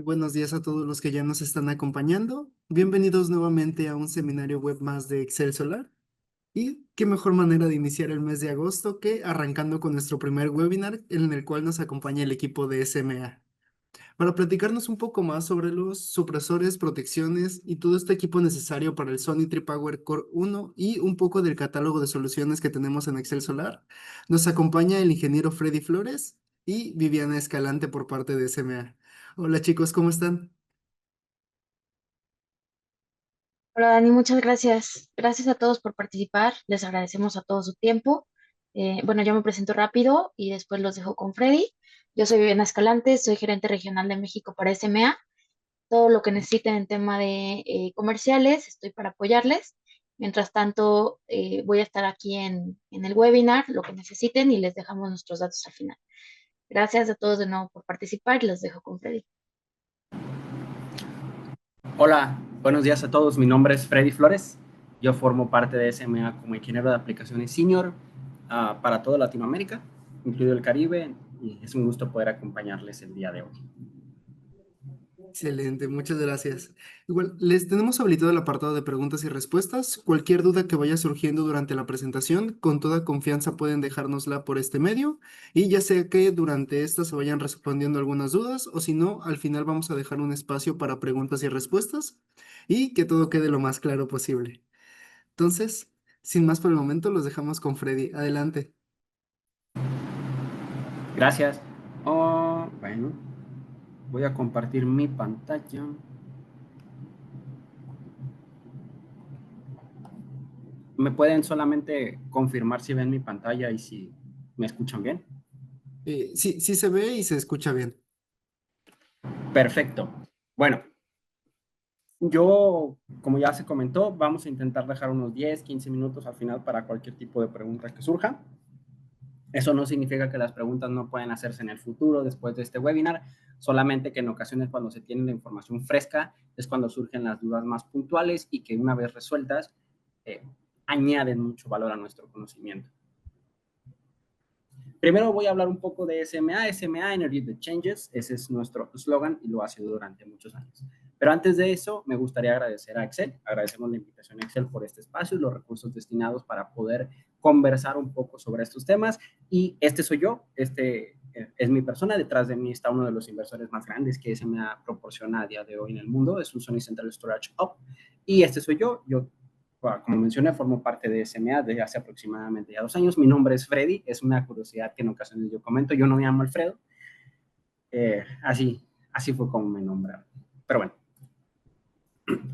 buenos días a todos los que ya nos están acompañando. Bienvenidos nuevamente a un seminario web más de Excel Solar. Y qué mejor manera de iniciar el mes de agosto que arrancando con nuestro primer webinar en el cual nos acompaña el equipo de SMA. Para platicarnos un poco más sobre los supresores, protecciones y todo este equipo necesario para el Sony Tripower Core 1 y un poco del catálogo de soluciones que tenemos en Excel Solar, nos acompaña el ingeniero Freddy Flores y Viviana Escalante por parte de SMA. Hola chicos, ¿cómo están? Hola Dani, muchas gracias. Gracias a todos por participar. Les agradecemos a todos su tiempo. Bueno, yo me presento rápido y después los dejo con Freddy. Yo soy Viviana Escalante, soy gerente regional de México para SMA. Todo lo que necesiten en tema de comerciales, estoy para apoyarles. Mientras tanto, voy a estar aquí en el webinar, lo que necesiten y les dejamos nuestros datos al final. Gracias a todos de nuevo por participar y los dejo con Freddy. Hola, buenos días a todos. Mi nombre es Freddy Flores. Yo formo parte de SMA como ingeniero de aplicaciones senior para toda Latinoamérica, incluido el Caribe, y es un gusto poder acompañarles el día de hoy. Excelente, muchas gracias. Igual, les tenemos habilitado el apartado de preguntas y respuestas. Cualquier duda que vaya surgiendo durante la presentación, con toda confianza pueden dejárnosla por este medio y ya sea que durante esta se vayan respondiendo algunas dudas o si no, al final vamos a dejar un espacio para preguntas y respuestas y que todo quede lo más claro posible. Entonces, sin más por el momento, los dejamos con Freddy. Adelante. Gracias. Bueno, voy a compartir mi pantalla. ¿Me pueden solamente confirmar si ven mi pantalla y si me escuchan bien? Sí, sí se ve y se escucha bien. Perfecto. Bueno, yo, como ya se comentó, vamos a intentar dejar unos 10, 15 minutos al final para cualquier tipo de pregunta que surja. Eso no significa que las preguntas no pueden hacerse en el futuro después de este webinar, solamente que en ocasiones cuando se tiene la información fresca es cuando surgen las dudas más puntuales y que una vez resueltas eh, añaden mucho valor a nuestro conocimiento. Primero voy a hablar un poco de SMA. SMA, Energy that Changes, ese es nuestro eslogan y lo ha sido durante muchos años. Pero antes de eso, me gustaría agradecer a Excel. Agradecemos la invitación a Excel por este espacio y los recursos destinados para poder conversar un poco sobre estos temas. Y este soy yo, es mi persona. Detrás de mí está uno de los inversores más grandes que SMA proporciona a día de hoy en el mundo. Es un Sony Central Storage Hub. Y este soy yo. Como mencioné, formo parte de SMA desde hace aproximadamente ya 2 años. Mi nombre es Freddy, es una curiosidad que en ocasiones yo comento. Yo no me llamo Alfredo, así fue como me nombraron. Pero bueno,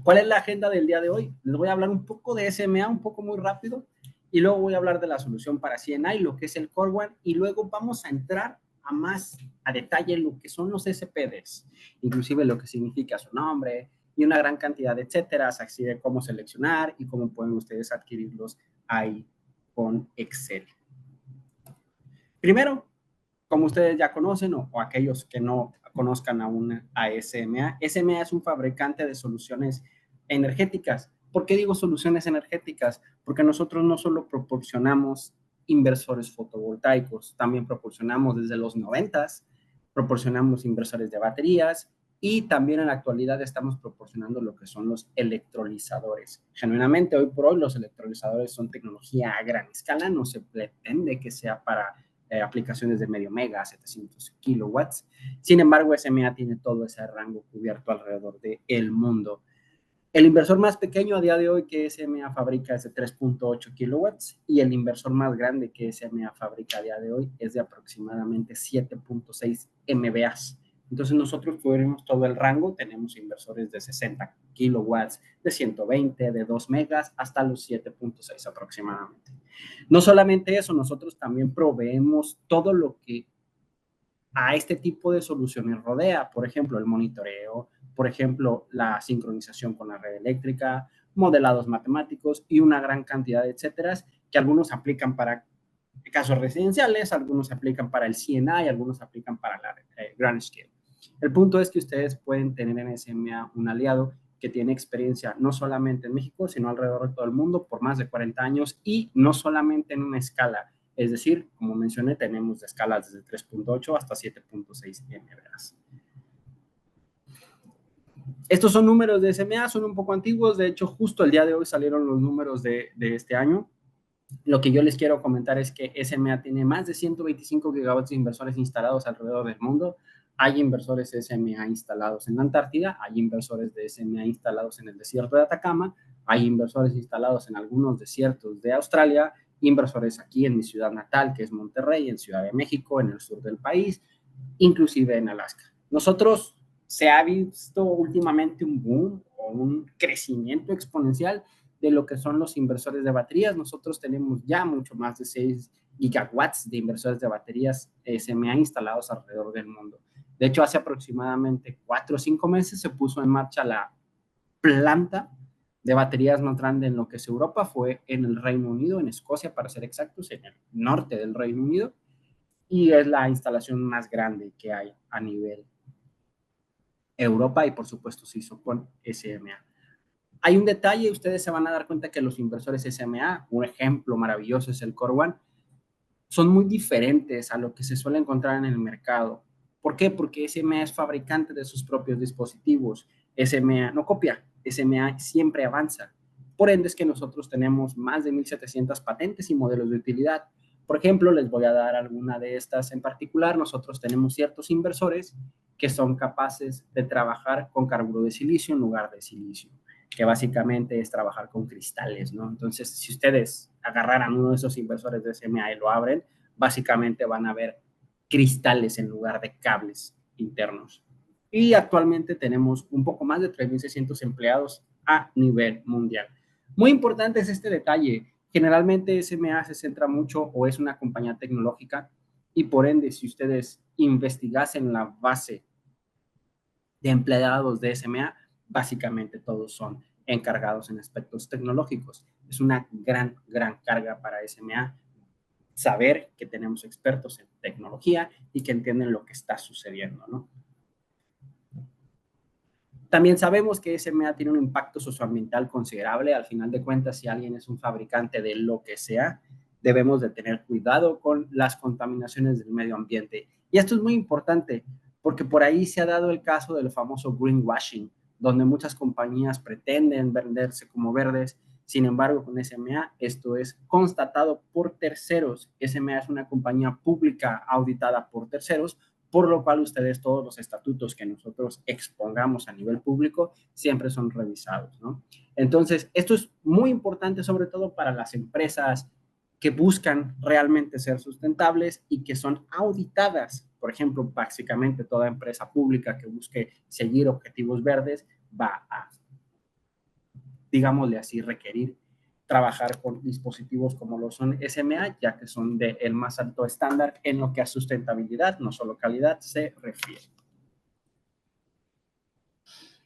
¿cuál es la agenda del día de hoy? Les voy a hablar un poco de SMA, un poco muy rápido, y luego voy a hablar de la solución para CNI, lo que es el Core One, y luego vamos a entrar a detalle lo que son los SPDs, inclusive lo que significa su nombre y una gran cantidad de etcétera, así de cómo seleccionar y cómo pueden ustedes adquirirlos ahí con Excel. Primero, como ustedes ya conocen o aquellos que no conozcan aún a SMA, SMA es un fabricante de soluciones energéticas. ¿Por qué digo soluciones energéticas? Porque nosotros no solo proporcionamos inversores fotovoltaicos, también proporcionamos desde los 90s, proporcionamos inversores de baterías y también en la actualidad estamos proporcionando lo que son los electrolizadores. Genuinamente, hoy por hoy los electrolizadores son tecnología a gran escala, no se pretende que sea para aplicaciones de medio mega, 700 kilowatts. Sin embargo, SMA tiene todo ese rango cubierto alrededor del mundo. El inversor más pequeño a día de hoy que SMA fabrica es de 3.8 kilowatts y el inversor más grande que SMA fabrica a día de hoy es de aproximadamente 7.6 MVAs. Entonces nosotros cubrimos todo el rango, tenemos inversores de 60 kilowatts, de 120, de 2 megas, hasta los 7.6 aproximadamente. No solamente eso, nosotros también proveemos todo lo que a este tipo de soluciones rodea, por ejemplo, el monitoreo, por ejemplo, la sincronización con la red eléctrica, modelados matemáticos y una gran cantidad de etcéteras que algunos aplican para casos residenciales, algunos aplican para el CNI, algunos aplican para la Grand Scale. El punto es que ustedes pueden tener en SMA un aliado que tiene experiencia no solamente en México, sino alrededor de todo el mundo por más de 40 años y no solamente en una escala. Es decir, como mencioné, tenemos escalas desde 3.8 hasta 7.6 MVAs. Estos son números de SMA, son un poco antiguos, de hecho justo el día de hoy salieron los números de este año. Lo que yo les quiero comentar es que SMA tiene más de 125 gigawatts de inversores instalados alrededor del mundo. Hay inversores SMA instalados en la Antártida, hay inversores de SMA instalados en el desierto de Atacama, hay inversores instalados en algunos desiertos de Australia, inversores aquí en mi ciudad natal, que es Monterrey, en Ciudad de México, en el sur del país, inclusive en Alaska. Nosotros se ha visto últimamente un boom o un crecimiento exponencial de lo que son los inversores de baterías. Nosotros tenemos ya mucho más de 6 gigawatts de inversores de baterías SMA instalados alrededor del mundo. De hecho, hace aproximadamente 4 o 5 meses se puso en marcha la planta de baterías más grande en lo que es Europa, fue en el Reino Unido, en Escocia para ser exactos, en el norte del Reino Unido, y es la instalación más grande que hay a nivel Europa y por supuesto se hizo con SMA. Hay un detalle, ustedes se van a dar cuenta que los inversores SMA, un ejemplo maravilloso es el Core One, son muy diferentes a lo que se suele encontrar en el mercado. ¿Por qué? Porque SMA es fabricante de sus propios dispositivos. SMA no copia, SMA siempre avanza. Por ende es que nosotros tenemos más de 1,700 patentes y modelos de utilidad. Por ejemplo, les voy a dar alguna de estas en particular. Nosotros tenemos ciertos inversores que son capaces de trabajar con carburo de silicio en lugar de silicio, que básicamente es trabajar con cristales, ¿no? Entonces, si ustedes agarraran uno de esos inversores de SMA y lo abren, básicamente van a ver cristales en lugar de cables internos. Y actualmente tenemos un poco más de 3,600 empleados a nivel mundial. Muy importante es este detalle. Generalmente SMA se centra mucho o es una compañía tecnológica y por ende, si ustedes investigasen la base de empleados de SMA, básicamente todos son encargados en aspectos tecnológicos. Es una gran carga para SMA saber que tenemos expertos en tecnología y que entienden lo que está sucediendo, ¿no? También sabemos que SMA tiene un impacto socioambiental considerable. Al final de cuentas, si alguien es un fabricante de lo que sea, debemos de tener cuidado con las contaminaciones del medio ambiente. Y esto es muy importante porque por ahí se ha dado el caso del famoso greenwashing, donde muchas compañías pretenden venderse como verdes. Sin embargo, con SMA esto es constatado por terceros. SMA es una compañía pública auditada por terceros, por lo cual ustedes todos los estatutos que nosotros expongamos a nivel público siempre son revisados, ¿no? Entonces, esto es muy importante sobre todo para las empresas que buscan realmente ser sustentables y que son auditadas. Por ejemplo, básicamente toda empresa pública que busque seguir objetivos verdes va a, digámosle así, requerir trabajar con dispositivos como lo son SMA, ya que son de el más alto estándar en lo que a sustentabilidad, no solo calidad, se refiere.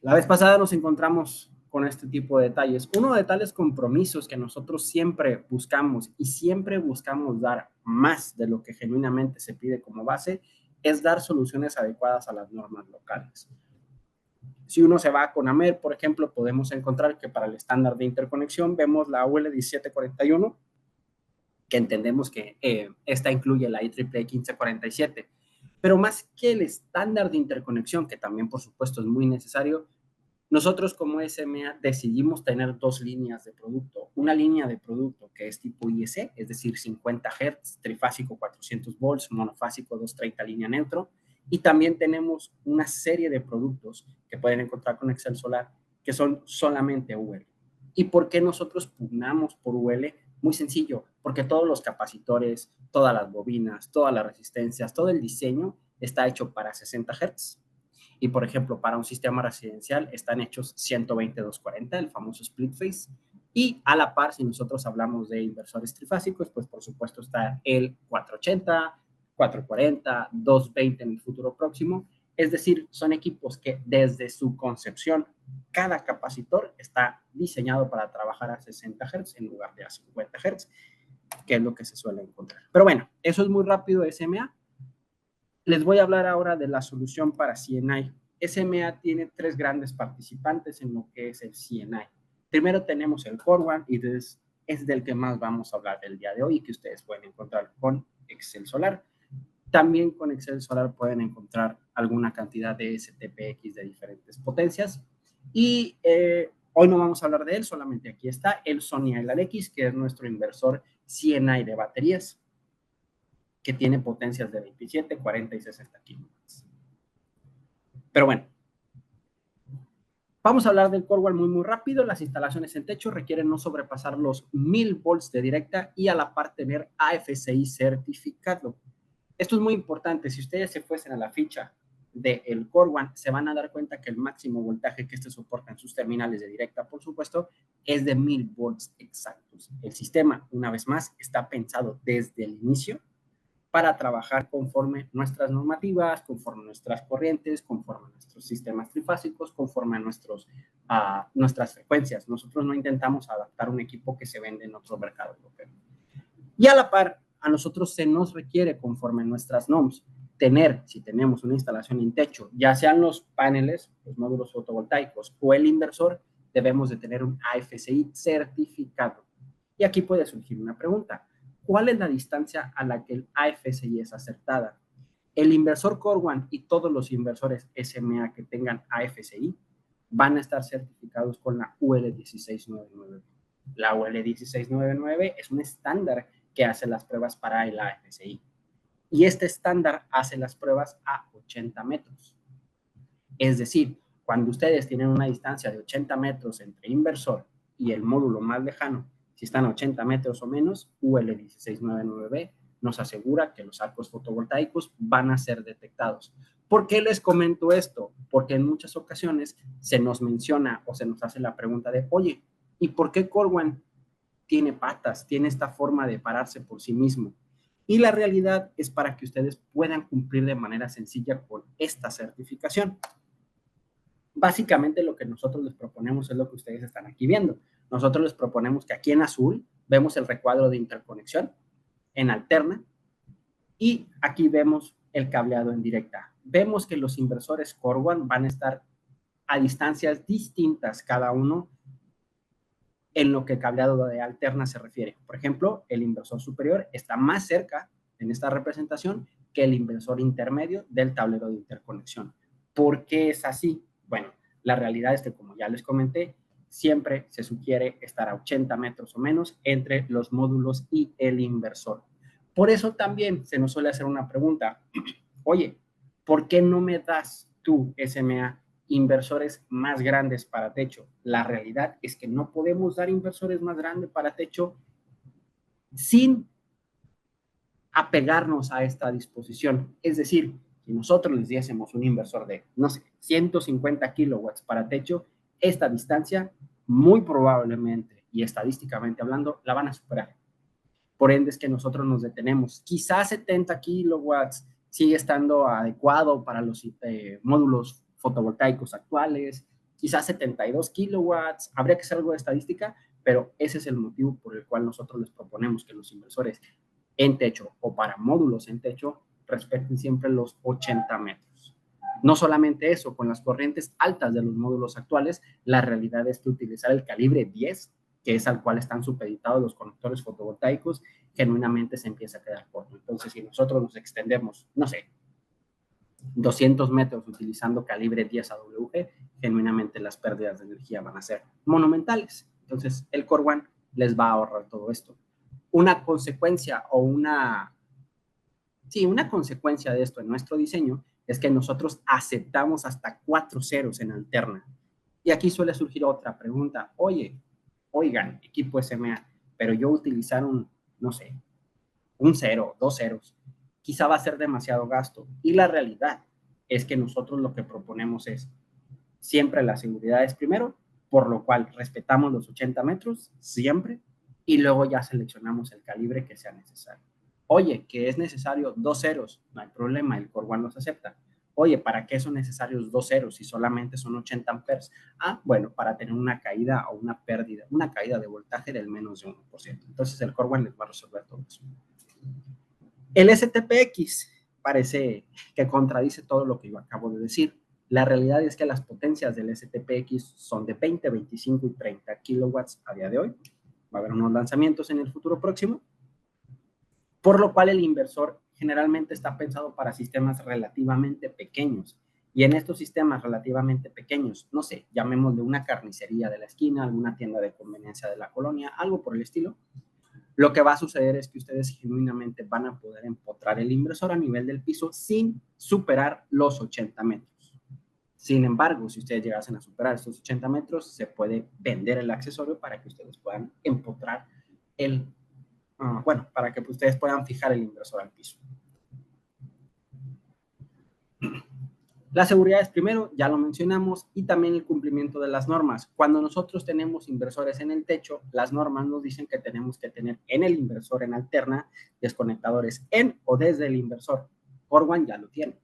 La vez pasada nos encontramos con este tipo de detalles. Uno de tales compromisos que nosotros siempre buscamos y siempre buscamos dar más de lo que genuinamente se pide como base es dar soluciones adecuadas a las normas locales. Si uno se va con AMER, por ejemplo, podemos encontrar que para el estándar de interconexión vemos la UL 1741, que entendemos que esta incluye la IEEE 1547. Pero más que el estándar de interconexión, que también por supuesto es muy necesario, nosotros como SMA decidimos tener dos líneas de producto. Una línea de producto que es tipo IEC, es decir, 50 Hz, trifásico 400 volts, monofásico 230 línea neutro. Y también tenemos una serie de productos que pueden encontrar con Excel Solar que son solamente UL. ¿Y por qué nosotros pugnamos por UL? Muy sencillo, porque todos los capacitores, todas las bobinas, todas las resistencias, todo el diseño está hecho para 60 Hz. Y, por ejemplo, para un sistema residencial están hechos 120-240, el famoso split phase. Y a la par, si nosotros hablamos de inversores trifásicos, pues por supuesto está el 480, 440, 220 en el futuro próximo. Es decir, son equipos que desde su concepción, cada capacitor está diseñado para trabajar a 60 Hz en lugar de a 50 Hz, que es lo que se suele encontrar. Pero bueno, eso es muy rápido de SMA. Les voy a hablar ahora de la solución para CNI. SMA tiene tres grandes participantes en lo que es el CNI. Primero tenemos el Core One y es del que más vamos a hablar el día de hoy y que ustedes pueden encontrar con Excel Solar. También con Excel Solar pueden encontrar alguna cantidad de STPX de diferentes potencias. Y hoy no vamos a hablar de él, solamente aquí está el Sony LR-X, que es nuestro inversor CNI de baterías, que tiene potencias de 27, 40 y 60 kilowatts. Pero bueno, vamos a hablar del Corewall muy rápido. Las instalaciones en techo requieren no sobrepasar los 1000 volts de directa y a la par tener AFCI certificado. Esto es muy importante. Si ustedes se fuesen a la ficha del Corewall, se van a dar cuenta que el máximo voltaje que este soporta en sus terminales de directa, por supuesto, es de 1000 volts exactos. El sistema, una vez más, está pensado desde el inicio para trabajar conforme nuestras normativas, conforme nuestras corrientes, conforme nuestros sistemas trifásicos, conforme a nuestras frecuencias. Nosotros no intentamos adaptar un equipo que se vende en otro mercado europeo. Y a la par, a nosotros se nos requiere, conforme nuestras NOMs, tener, si tenemos una instalación en techo, ya sean los paneles, los módulos fotovoltaicos o el inversor, debemos de tener un AFCI certificado. Y aquí puede surgir una pregunta. ¿Cuál es la distancia a la que el AFCI es acertada? El inversor Corewall y todos los inversores SMA que tengan AFCI van a estar certificados con la UL 1699. La UL 1699 es un estándar que hace las pruebas para el AFCI. Y este estándar hace las pruebas a 80 metros. Es decir, cuando ustedes tienen una distancia de 80 metros entre inversor y el módulo más lejano, si están a 80 metros o menos, UL 1699 nos asegura que los arcos fotovoltaicos van a ser detectados. ¿Por qué les comento esto? Porque en muchas ocasiones se nos menciona o se nos hace la pregunta de, oye, ¿y por qué Corewall tiene patas, tiene esta forma de pararse por sí mismo? Y la realidad es para que ustedes puedan cumplir de manera sencilla con esta certificación. Básicamente lo que nosotros les proponemos es lo que ustedes están aquí viendo. Nosotros les proponemos que aquí en azul vemos el recuadro de interconexión, en alterna, y aquí vemos el cableado en directa. Vemos que los inversores Corewall van a estar a distancias distintas cada uno en lo que cableado de alterna se refiere. Por ejemplo, el inversor superior está más cerca en esta representación que el inversor intermedio del tablero de interconexión. ¿Por qué es así? Bueno, la realidad es que, como ya les comenté, siempre se sugiere estar a 80 metros o menos entre los módulos y el inversor. Por eso también se nos suele hacer una pregunta, oye, ¿por qué no me das tú, SMA, inversores más grandes para techo? La realidad es que no podemos dar inversores más grandes para techo sin apegarnos a esta disposición. Es decir, si nosotros les diésemos un inversor de, no sé, 150 kilowatts para techo, esta distancia muy probablemente y estadísticamente hablando la van a superar. Por ende es que nosotros nos detenemos. Quizás 70 kilowatts sigue estando adecuado para los módulos fotovoltaicos actuales, quizás 72 kilowatts, habría que hacer algo de estadística, pero ese es el motivo por el cual nosotros les proponemos que los inversores en techo o para módulos en techo respeten siempre los 80 metros. No solamente eso, con las corrientes altas de los módulos actuales, la realidad es que utilizar el calibre 10, que es al cual están supeditados los conectores fotovoltaicos, genuinamente se empieza a quedar corto. Entonces, si nosotros nos extendemos, no sé, 200 metros utilizando calibre 10 AWG, genuinamente las pérdidas de energía van a ser monumentales. Entonces, el Corewall les va a ahorrar todo esto. Una consecuencia o una consecuencia de esto en nuestro diseño es que nosotros aceptamos hasta 4 ceros en alterna. Y aquí suele surgir otra pregunta. Oigan, equipo SMA, pero yo utilizar no sé, un cero, 2 ceros, quizá va a ser demasiado gasto. Y la realidad es que nosotros lo que proponemos es siempre la seguridad es primero, por lo cual respetamos los 80 metros siempre y luego ya seleccionamos el calibre que sea necesario. Oye, que es necesario 2 ceros, no hay problema, el Corewall los acepta. Oye, ¿para qué son necesarios 2 ceros si solamente son 80 amperes? Bueno, para tener una caída o una pérdida, una caída de voltaje del menos de 1%. Entonces el Corewall les va a resolver todo eso. El STPX parece que contradice todo lo que yo acabo de decir. La realidad es que las potencias del STPX son de 20, 25 y 30 kilowatts a día de hoy. Va a haber unos lanzamientos en el futuro próximo, por lo cual el inversor generalmente está pensado para sistemas relativamente pequeños. Y en estos sistemas relativamente pequeños, no sé, llamémosle una carnicería de la esquina, alguna tienda de conveniencia de la colonia, algo por el estilo, lo que va a suceder es que ustedes genuinamente van a poder empotrar el inversor a nivel del piso sin superar los 80 metros. Sin embargo, si ustedes llegasen a superar estos 80 metros, se puede vender el accesorio para que ustedes puedan empotrar para que ustedes puedan fijar el inversor al piso. La seguridad es primero, ya lo mencionamos, y también el cumplimiento de las normas. Cuando nosotros tenemos inversores en el techo, las normas nos dicen que tenemos que tener en el inversor en alterna desconectadores en o desde el inversor. Corwan ya lo tiene.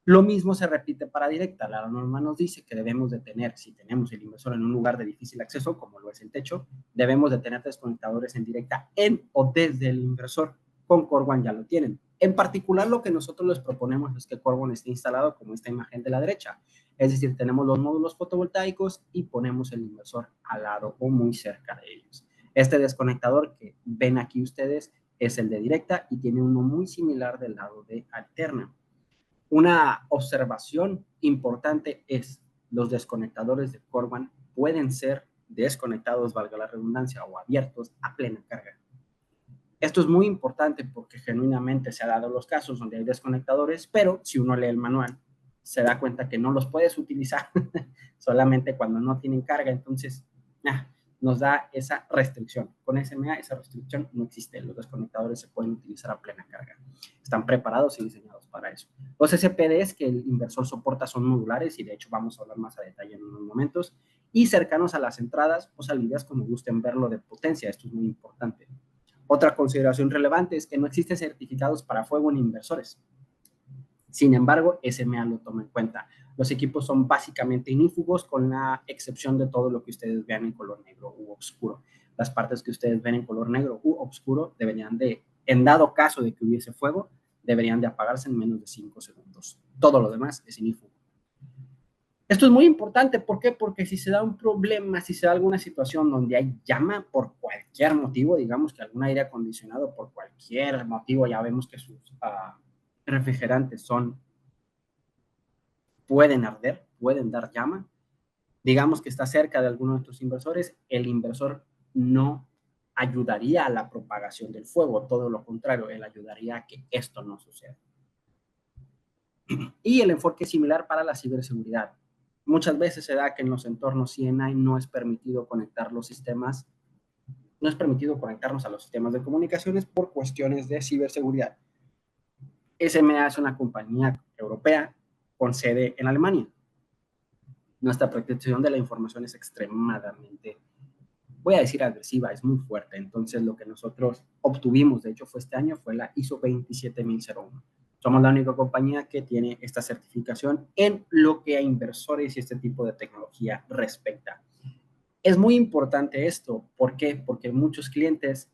Lo mismo se repite para directa. La norma nos dice que debemos de tener, si tenemos el inversor en un lugar de difícil acceso, como lo es el techo, debemos de tener desconectadores en directa en o desde el inversor. Con Corwan ya lo tienen. En particular, lo que nosotros les proponemos es que Corwan esté instalado como esta imagen de la derecha. Es decir, tenemos los módulos fotovoltaicos y ponemos el inversor al lado o muy cerca de ellos. Este desconectador que ven aquí ustedes es el de directa y tiene uno muy similar del lado de alterna. Una observación importante es los desconectadores de Corwan pueden ser desconectados, valga la redundancia, o abiertos a plena carga. Esto es muy importante porque genuinamente se ha dado los casos donde hay desconectadores, pero si uno lee el manual, se da cuenta que no los puedes utilizar solamente cuando no tienen carga. Entonces, nos da esa restricción. Con SMA esa restricción no existe. Los desconectadores se pueden utilizar a plena carga. Están preparados y diseñados para eso. Los SPDs que el inversor soporta son modulares y de hecho vamos a hablar más a detalle en unos momentos, y cercanos a las entradas o salidas como gusten verlo de potencia. Esto es muy importante. Otra consideración relevante es que no existen certificados para fuego en inversores. Sin embargo, SMA lo toma en cuenta. Los equipos son básicamente inífugos con la excepción de todo lo que ustedes vean en color negro u oscuro. Las partes que ustedes ven en color negro u oscuro deberían de, en dado caso de que hubiese fuego, deberían de apagarse en menos de 5 segundos. Todo lo demás es inífugo. Esto es muy importante, ¿por qué? Porque si se da un problema, si se da alguna situación donde hay llama por cualquier motivo, digamos que algún aire acondicionado por cualquier motivo, ya vemos que sus refrigerantes pueden arder, pueden dar llama, digamos que está cerca de alguno de nuestros inversores, el inversor no ayudaría a la propagación del fuego, todo lo contrario, él ayudaría a que esto no suceda. Y el enfoque es similar para la ciberseguridad. Muchas veces se da que en los entornos CNI no es permitido conectar los sistemas, no es permitido conectarnos a los sistemas de comunicaciones por cuestiones de ciberseguridad. SMA es una compañía europea con sede en Alemania. Nuestra protección de la información es extremadamente, voy a decir agresiva, es muy fuerte. Entonces, lo que nosotros obtuvimos, de hecho fue este año, fue la ISO 27001. Somos la única compañía que tiene esta certificación en lo que a inversores y este tipo de tecnología respecta. Es muy importante esto. ¿Por qué? Porque muchos clientes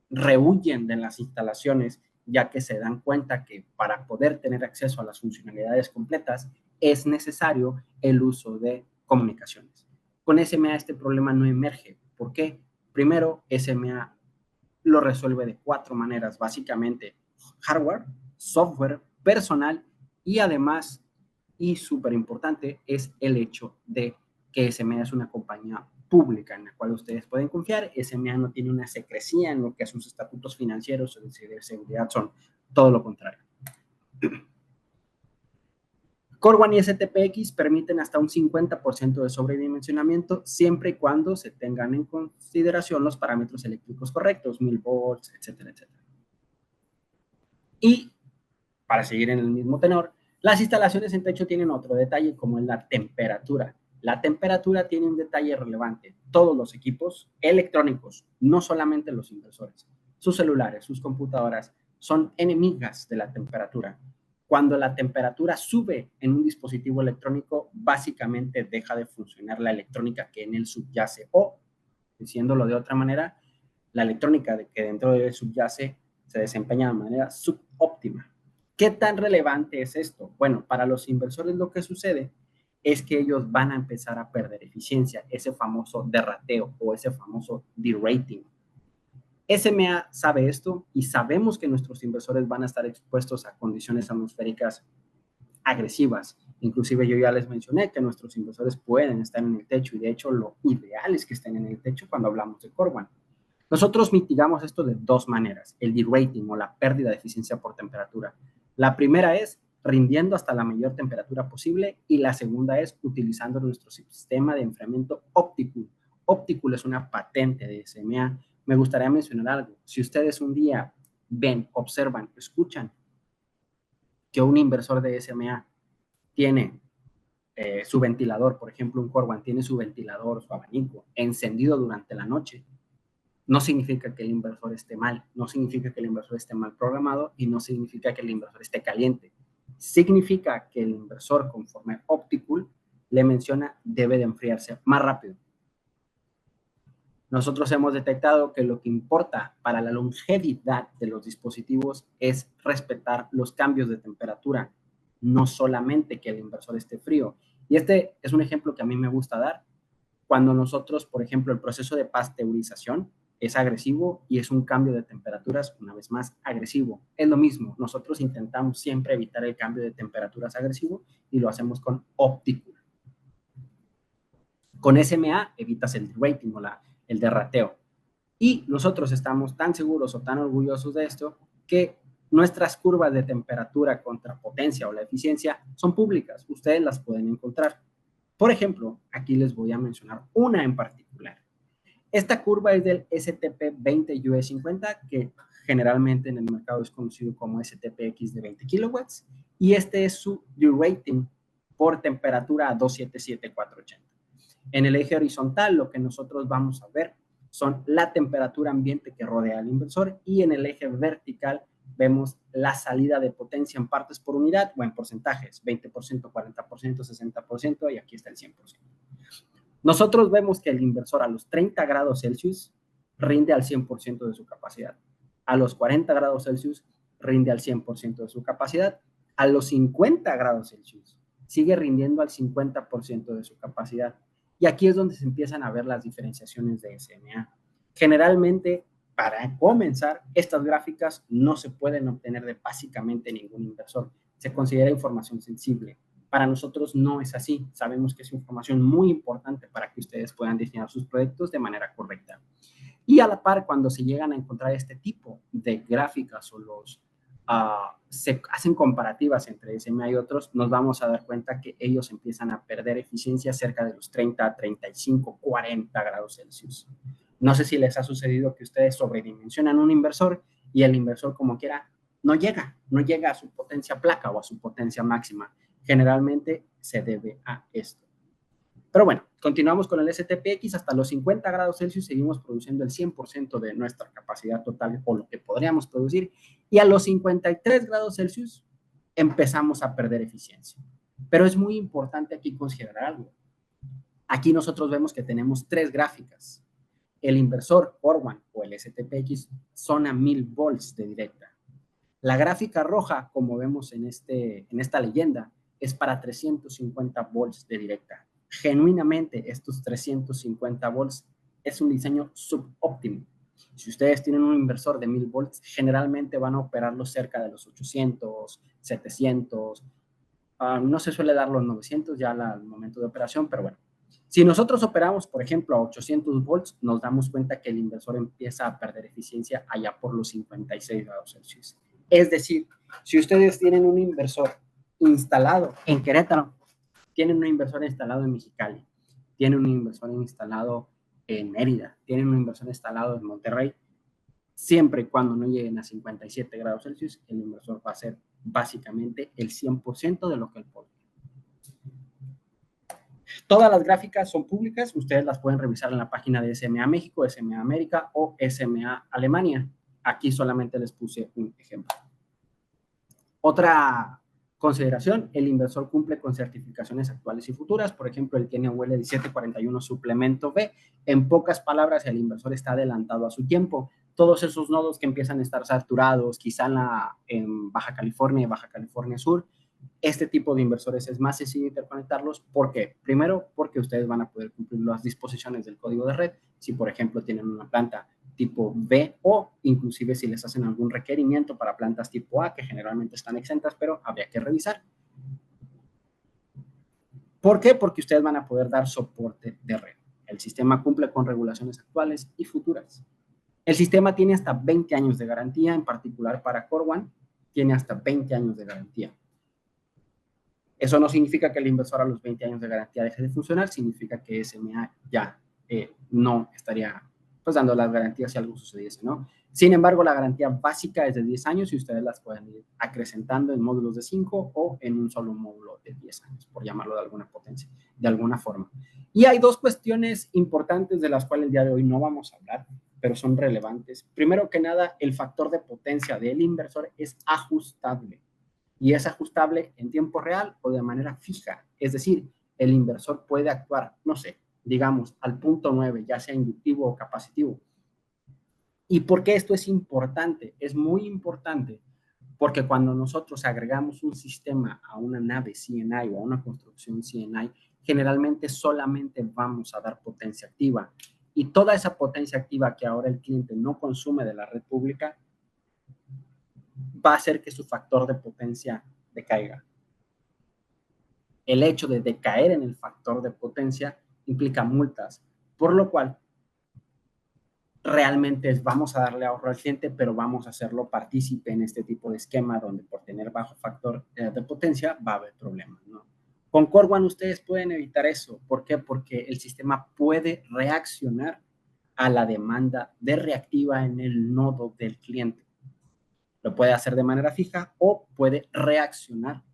rehuyen de las instalaciones, ya que se dan cuenta que para poder tener acceso a las funcionalidades completas es necesario el uso de comunicaciones. Con SMA este problema no emerge. ¿Por qué? Primero, SMA lo resuelve de 4 maneras, básicamente hardware, software, personal y además, y súper importante, es el hecho de que SMA es una compañía pública en la cual ustedes pueden confiar. SMA no tiene una secrecía en lo que a sus estatutos financieros o de seguridad son todo lo contrario. Corwan y STPX permiten hasta un 50% de sobredimensionamiento siempre y cuando se tengan en consideración los parámetros eléctricos correctos, 1000 volts, etcétera, etcétera. Y para seguir en el mismo tenor, las instalaciones en techo tienen otro detalle como es la temperatura. La temperatura tiene un detalle relevante. Todos los equipos electrónicos, no solamente los inversores, sus celulares, sus computadoras, son enemigas de la temperatura. Cuando la temperatura sube en un dispositivo electrónico, básicamente deja de funcionar la electrónica que en él subyace, o, diciéndolo de otra manera, la electrónica que dentro de él subyace se desempeña de manera subóptima. ¿Qué tan relevante es esto? Bueno, para los inversores lo que sucede es que ellos van a empezar a perder eficiencia, ese famoso derrateo o ese famoso derating. SMA sabe esto y sabemos que nuestros inversores van a estar expuestos a condiciones atmosféricas agresivas. Inclusive yo ya les mencioné que nuestros inversores pueden estar en el techo y de hecho lo ideal es que estén en el techo cuando hablamos de Corban. Nosotros mitigamos esto de dos maneras, el derating o la pérdida de eficiencia por temperatura. La primera es rindiendo hasta la mayor temperatura posible y la segunda es utilizando nuestro sistema de enfriamiento Opticool. Opticool es una patente de SMA. Me gustaría mencionar algo. Si ustedes un día ven, observan, escuchan que un inversor de SMA tiene su ventilador, por ejemplo, un Corban tiene su ventilador, su abanico encendido durante la noche, no significa que el inversor esté mal, no significa que el inversor esté mal programado y no significa que el inversor esté caliente. Significa que el inversor, conforme Opticool le menciona, debe de enfriarse más rápido. Nosotros hemos detectado que lo que importa para la longevidad de los dispositivos es respetar los cambios de temperatura, no solamente que el inversor esté frío. Y este es un ejemplo que a mí me gusta dar. Cuando nosotros, por ejemplo, el proceso de pasteurización es agresivo y es un cambio de temperaturas, una vez más, agresivo. Es lo mismo, nosotros intentamos siempre evitar el cambio de temperaturas agresivo y lo hacemos con Opticool. Con SMA evitas el derating o el derrateo. Y nosotros estamos tan seguros o tan orgullosos de esto que nuestras curvas de temperatura contra potencia o la eficiencia son públicas. Ustedes las pueden encontrar. Por ejemplo, aquí les voy a mencionar una en particular. Esta curva es del STP20UE50, que generalmente en el mercado es conocido como STPX de 20 kilowatts, y este es su derating por temperatura a 277,480. En el eje horizontal, lo que nosotros vamos a ver son la temperatura ambiente que rodea al inversor, y en el eje vertical vemos la salida de potencia en partes por unidad o en porcentajes, 20%, 40%, 60%, y aquí está el 100%. Nosotros vemos que el inversor a los 30 grados Celsius rinde al 100% de su capacidad. A los 40 grados Celsius rinde al 100% de su capacidad. A los 50 grados Celsius sigue rindiendo al 50% de su capacidad. Y aquí es donde se empiezan a ver las diferenciaciones de SMA. Generalmente, para comenzar, estas gráficas no se pueden obtener de básicamente ningún inversor. Se considera información sensible. Para nosotros no es así. Sabemos que es información muy importante para que ustedes puedan diseñar sus proyectos de manera correcta. Y a la par, cuando se llegan a encontrar este tipo de gráficas o se hacen comparativas entre SMA y otros, nos vamos a dar cuenta que ellos empiezan a perder eficiencia cerca de los 30, 35, 40 grados Celsius. No sé si les ha sucedido que ustedes sobredimensionan un inversor y el inversor, como quiera, no llega a su potencia placa o a su potencia máxima. Generalmente se debe a esto. Pero bueno, continuamos con el STPX. Hasta los 50 grados Celsius seguimos produciendo el 100% de nuestra capacidad total o lo que podríamos producir. Y a los 53 grados Celsius empezamos a perder eficiencia. Pero es muy importante aquí considerar algo. Aquí nosotros vemos que tenemos tres gráficas. El inversor Corban o el STPX son a 1000 volts de directa. La gráfica roja, como vemos en esta leyenda, es para 350 volts de directa. Genuinamente, estos 350 volts es un diseño subóptimo. Si ustedes tienen un inversor de 1000 volts, generalmente van a operarlo cerca de los 800, 700. No se suele dar los 900 ya al momento de operación, pero bueno. Si nosotros operamos, por ejemplo, a 800 volts, nos damos cuenta que el inversor empieza a perder eficiencia allá por los 56 grados Celsius. Es decir, si ustedes tienen un inversor instalado en Querétaro, tienen un inversor instalado en Mexicali, tienen un inversor instalado en Mérida, tienen un inversor instalado en Monterrey, siempre y cuando no lleguen a 57 grados Celsius, el inversor va a hacer básicamente el 100% de lo que él podría. Todas las gráficas son públicas, ustedes las pueden revisar en la página de SMA México, SMA América o SMA Alemania. Aquí solamente les puse un ejemplo. Otra consideración, el inversor cumple con certificaciones actuales y futuras. Por ejemplo, él tiene UL 1741 suplemento B. En pocas palabras, el inversor está adelantado a su tiempo. Todos esos nodos que empiezan a estar saturados, quizá en Baja California y Baja California Sur, este tipo de inversores es más sencillo interconectarlos. ¿Por qué? Primero, porque ustedes van a poder cumplir las disposiciones del código de red. Si, por ejemplo, tienen una planta tipo B o inclusive si les hacen algún requerimiento para plantas tipo A, que generalmente están exentas, pero habría que revisar. ¿Por qué? Porque ustedes van a poder dar soporte de red. El sistema cumple con regulaciones actuales y futuras. El sistema tiene hasta 20 años de garantía, en particular para Core One, tiene hasta 20 años de garantía. Eso no significa que el inversor a los 20 años de garantía deje de funcionar, significa que SMA ya no estaría pues dando las garantías si algo sucediese, ¿no? Sin embargo, la garantía básica es de 10 años y ustedes las pueden ir acrecentando en módulos de 5 o en un solo módulo de 10 años, por llamarlo de alguna potencia, de alguna forma. Y hay dos cuestiones importantes de las cuales el día de hoy no vamos a hablar, pero son relevantes. Primero que nada, el factor de potencia del inversor es ajustable y es ajustable en tiempo real o de manera fija. Es decir, el inversor puede actuar, no sé, digamos, al punto 9, ya sea inductivo o capacitivo. ¿Y por qué esto es importante? Es muy importante porque cuando nosotros agregamos un sistema a una nave CNI o a una construcción CNI, generalmente solamente vamos a dar potencia activa. Y toda esa potencia activa que ahora el cliente no consume de la red pública va a hacer que su factor de potencia decaiga. El hecho de decaer en el factor de potencia implica multas, por lo cual realmente vamos a darle ahorro al cliente, pero vamos a hacerlo partícipe en este tipo de esquema donde por tener bajo factor de potencia va a haber problemas, ¿no? Con Core One ustedes pueden evitar eso. ¿Por qué? Porque el sistema puede reaccionar a la demanda de reactiva en el nodo del cliente. Lo puede hacer de manera fija o puede reaccionar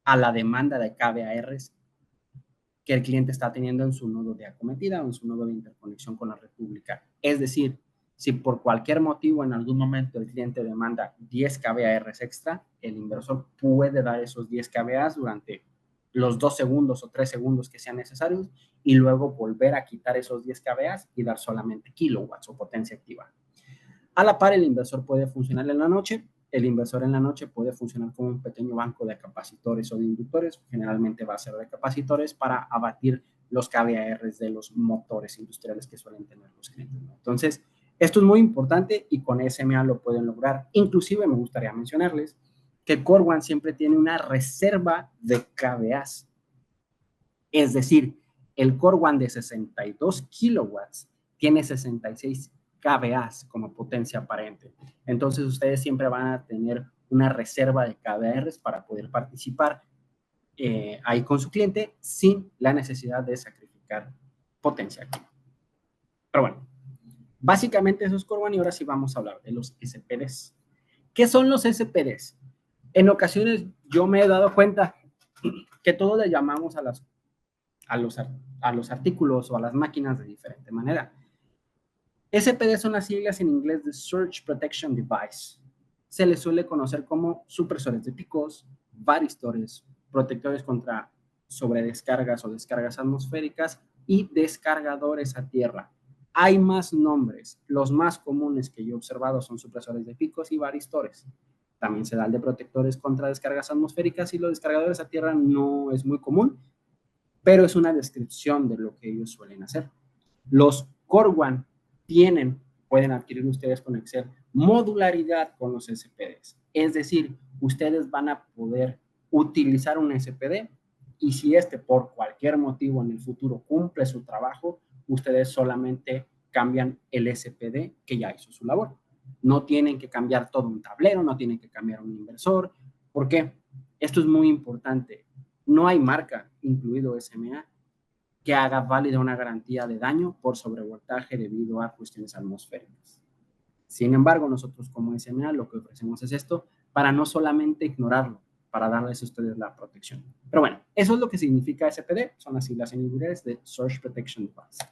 a la demanda de KVARs que el cliente está teniendo en su nodo de acometida o en su nodo de interconexión con la red pública. Es decir, si por cualquier motivo en algún momento el cliente demanda 10 kVARs extra, el inversor puede dar esos 10 kVAs durante los 2 segundos o 3 segundos que sean necesarios y luego volver a quitar esos 10 kVAs y dar solamente kilowatts o potencia activa. A la par, el inversor puede funcionar en la noche. El inversor en la noche puede funcionar como un pequeño banco de capacitores o de inductores. Generalmente va a ser de capacitores para abatir los kVARs de los motores industriales que suelen tener los clientes, ¿no? Entonces, esto es muy importante y con SMA lo pueden lograr. Inclusive me gustaría mencionarles que Core One siempre tiene una reserva de kVAs. Es decir, el Core One de 62 kilowatts tiene 66 kVAs como potencia aparente. Entonces, ustedes siempre van a tener una reserva de kVArs para poder participar ahí con su cliente sin la necesidad de sacrificar potencia activa. Pero bueno, básicamente eso es Core One y ahora sí vamos a hablar de los SPDs. ¿Qué son los SPDs? En ocasiones yo me he dado cuenta que todos le llamamos a los artículos o a las máquinas de diferente manera. SPD son las siglas en inglés de Surge Protection Device. Se les suele conocer como supresores de picos, varistores, protectores contra sobredescargas o descargas atmosféricas y descargadores a tierra. Hay más nombres. Los más comunes que yo he observado son supresores de picos y varistores. También se da el de protectores contra descargas atmosféricas y los descargadores a tierra no es muy común, pero es una descripción de lo que ellos suelen hacer. Los Core One pueden adquirir ustedes con Excel modularidad con los SPDs. Es decir, ustedes van a poder utilizar un SPD y si este por cualquier motivo en el futuro cumple su trabajo, ustedes solamente cambian el SPD que ya hizo su labor. No tienen que cambiar todo un tablero, no tienen que cambiar un inversor. ¿Por qué? Esto es muy importante. No hay marca, incluido SMA, que haga válida una garantía de daño por sobrevoltaje debido a cuestiones atmosféricas. Sin embargo, nosotros como SMA lo que ofrecemos es esto para no solamente ignorarlo, para darles a ustedes la protección. Pero bueno, eso es lo que significa SPD, son las siglas en inglés de Surge Protection Device.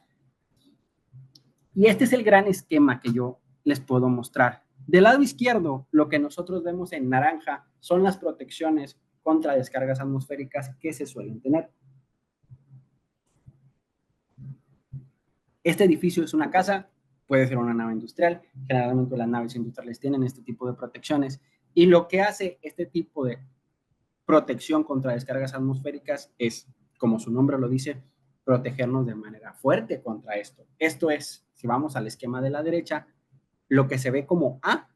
Y este es el gran esquema que yo les puedo mostrar. Del lado izquierdo, lo que nosotros vemos en naranja son las protecciones contra descargas atmosféricas que se suelen tener. Este edificio es una casa, puede ser una nave industrial. Generalmente las naves industriales tienen este tipo de protecciones. Y lo que hace este tipo de protección contra descargas atmosféricas es, como su nombre lo dice, protegernos de manera fuerte contra esto. Esto es, si vamos al esquema de la derecha, lo que se ve como A